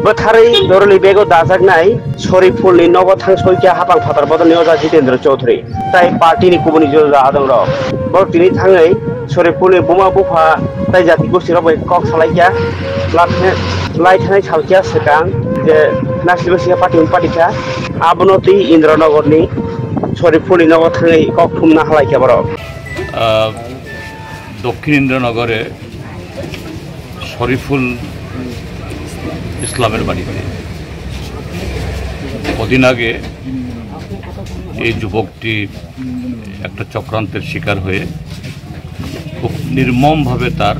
बोथारै दरलि बेगो दाजागनाय सरिफुलनि नगथां सयकिया हापां फातार बदनि अजा जितेन्द्र चौधरी ताई पार्टीनि गुबुन जोजा आदं रक बरतिनि थाङै सरिफुलनि बुमा बुफा ताई जाति गोष्ठी रबै कक सालायकिया लाइथानाय सालकिया सिगां जे नासलिबसिया पार्टीखा आबनति इन्द्रनगरनि सरिफुलनि नगथाङै कक थुमना हालायकिया बरक दक्षिण इन्द्रनगरे शरीफुल ইসলামের বাড়িতে কদিন আগে এই যুবকটি একটা চক্রান্তের শিকার হয়ে খুব নির্মমভাবে তার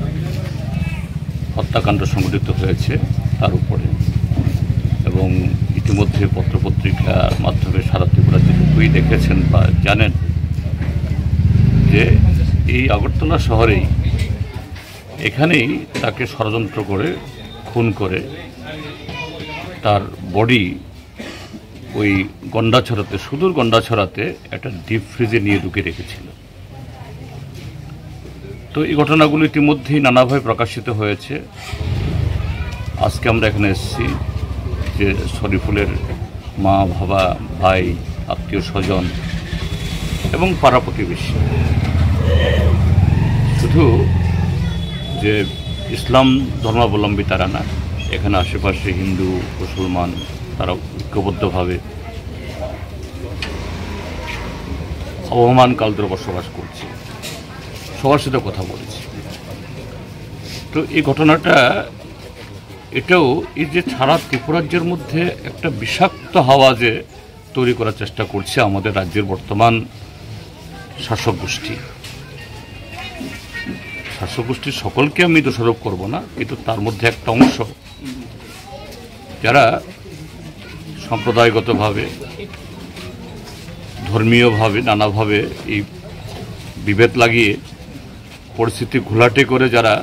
হত্যাকাণ্ড সংঘটিত হয়েছে তার উপরে এবং ইতিমধ্যে পত্রপত্রিকার মাধ্যমে সারা ত্রিপুরা যেটুকুই দেখেছেন বা জানেন যে এই আগরতলা শহরেই এখানেই তাকে ষড়যন্ত্র করে খুন করে তার বডি ওই গন্ডাছড়াতে সুদূর গন্ডাছড়াতে একটা ডিপ ফ্রিজে নিয়ে ঢুকে রেখেছিল। তো এই ঘটনাগুলো ইতিমধ্যেই নানাভাবে প্রকাশিত হয়েছে। আজকে আমরা এখানে এসেছি যে শরীফুলের মা বাবা ভাই আত্মীয় স্বজন এবং পাড়া প্রতিবেশী শুধু যে ইসলাম ধর্মাবলম্বী তারা না, এখানে আশেপাশে হিন্দু মুসলমান তারা ঐক্যবদ্ধভাবে আবহমান কাল ধরে বসবাস করছে, সবার সাথে কথা বলেছি। তো এই ঘটনাটা এটাও এই যে সারা ত্রিপুরাজ্যের মধ্যে একটা বিষাক্ত হাওয়া যে তৈরি করার চেষ্টা করছে আমাদের রাজ্যের বর্তমান শাসক গোষ্ঠী। শাসক গোষ্ঠীর সকলকে আমি দোষারোপ করব না, কিন্তু তার মধ্যে একটা অংশ যারা সম্প্রদায়গতভাবে ধর্মীয়ভাবে নানাভাবে এই বিভেদ লাগিয়ে পরিস্থিতি ঘোলাটে করে যারা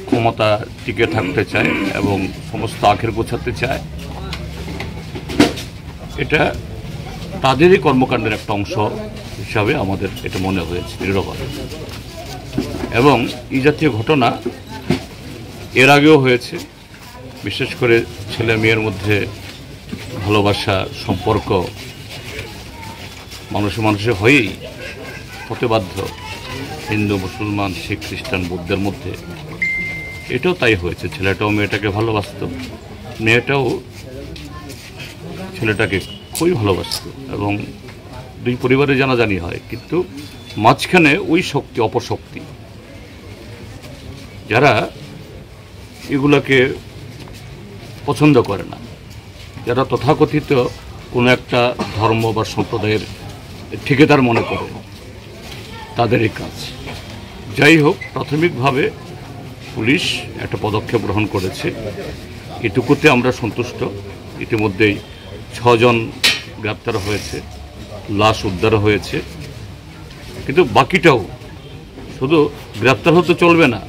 ক্ষমতা টিকে থাকতে চায় এবং সমস্ত আখের গোছাতে চায়, এটা তাদেরই কর্মকাণ্ডের একটা অংশ হিসাবে আমাদের এটা মনে হয়েছে দৃঢ়ভাবে। এবং এই জাতীয় ঘটনা এর আগেও হয়েছে, বিশেষ করে ছেলে মেয়ের মধ্যে ভালোবাসা সম্পর্ক মানুষে হয়েই হতে বাধ্য, হিন্দু মুসলমান শিখ খ্রিস্টান বৌদ্ধের মধ্যে এটাও তাই হয়েছে। ছেলেটাও মেয়েটাকে ভালোবাসত, মেয়েটাও ছেলেটাকে খুবই ভালোবাসত এবং দুই পরিবারে জানাজানি হয়, কিন্তু মাঝখানে ওই শক্তি অপশক্তি যারা এগুলোকে পছন্দ করে না, যারা তথাকথিত কোনো একটা ধর্ম বা সম্প্রদায়ের ঠিকাদার মনে করে, তাদেরই কাজ। যাই হোক, প্রাথমিকভাবে পুলিশ একটা পদক্ষেপ গ্রহণ করেছে, এটুকুতে আমরা সন্তুষ্ট। ইতিমধ্যেই 6 জন গ্রেপ্তার হয়েছে, লাশ উদ্ধার হয়েছে, কিন্তু বাকিটাও শুধু গ্রেপ্তার হতে চলবে না,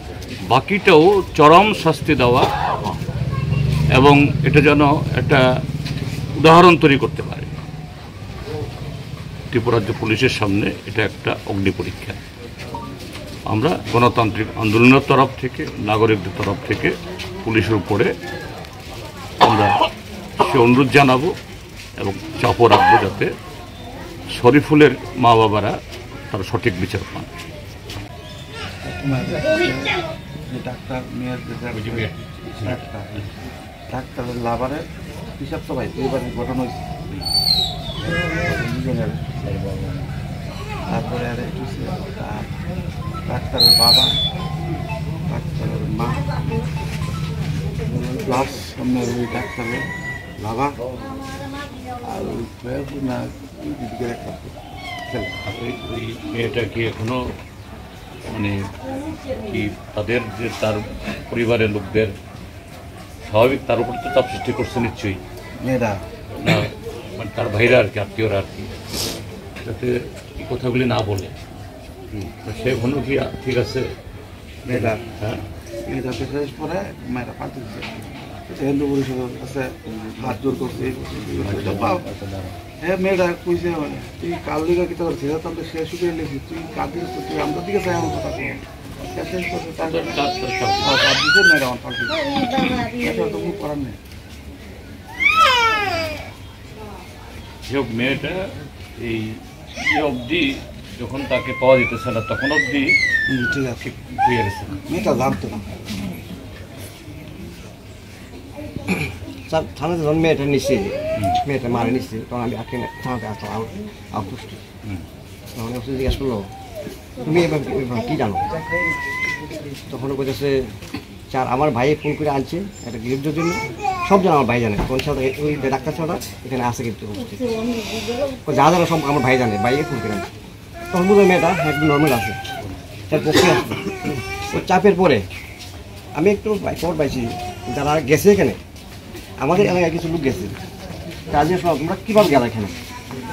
বাকিটাও চরম শাস্তি দেওয়া এবং এটা যেন একটা উদাহরণ তৈরি করতে পারে। ত্রিপুরা রাজ্য পুলিশের সামনে এটা একটা অগ্নি পরীক্ষা। আমরা গণতান্ত্রিক আন্দোলনের তরফ থেকে, নাগরিকদের তরফ থেকে পুলিশের উপরে আমরা সে অনুরোধ জানাবো এবং চাপও রাখবো যাতে শরীফুলের মা বাবারা তার সঠিক বিচার পান। ডাক্তারের লাভারে হিসাব তো ভাই এইবার গঠন হয়েছে, তারপরে আর ডাক্তারের বাবা, ডাক্তারের মা, প্লাস আপনার ওই ডাক্তারের বাবা আর ওই না ওই মেয়েটা কি এখনো মানে কি তাদের যে তার পরিবারের লোকদের স্বাভাবিক তার উপর তো চাপ সৃষ্টি করছে নিশ্চয়ই মেয়েরা, না মানে তার ভাইরা আর কি, আত্মীয়রা আর কি, যাতে এই কথাগুলি না বলে সে এখনো কি ঠিক আছে? মেয়েরা হ্যাঁ, মেয়েরা শেষ পরে মেয়েরা পাঠিয়েছে। হিন্দু পরিষদের কাছে হাত জোর করছে হ্যাঁ মেয়েটা কইছে মানে তুই কাল দিকে কি তোর ছেলে তো শেষ হয়ে গেছি তুই কাঁদিস তুই আমরা দিকে চাই আমার কথা শেষ করছে তার দিচ্ছে মেয়েরা আমার পাল্টি এটা তো খুব করার নেই হোক মেয়েটা এই অবধি যখন তাকে পাওয়া যেতেছে না তখন অবধি ঠিক আছে হয়ে গেছে মেয়েটা জানতো না থানাতে যখন মেয়েটা নিচ্ছে মেয়েটা মারে নিচ্ছে তখন আমি আটকে থানাতে আসলাম আউটপোস্ট তখন ওকে জিজ্ঞাসা করলো তুমি এবার কী জানো তখন বলতেছে স্যার আমার ভাই ফোন করে আনছে একটা গ্রিপের জন্য সব জানো আমার ভাই জানে কোন সাথে ওই ডাক্তার ছাড়া এখানে আসে কিন্তু যা জানো সব আমার ভাই জানে ভাইয়ে ফোন করে আনছে তখন বুঝলো মেয়েটা একদম নর্মাল আছে তার পক্ষে আসছে ওই চাপের পরে আমি একটু খবর পাইছি যারা গেছে এখানে আমাদের এলাকায় কিছু লোক গেছে কাজে সব তোমরা কীভাবে গেলা এখানে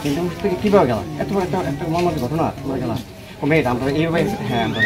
কিন্তু থেকে কীভাবে গেলা এত একটা মর্মান্তিক ঘটনা তোমরা গেলা ও মেয়েটা আমরা এইভাবে হ্যাঁ আমরা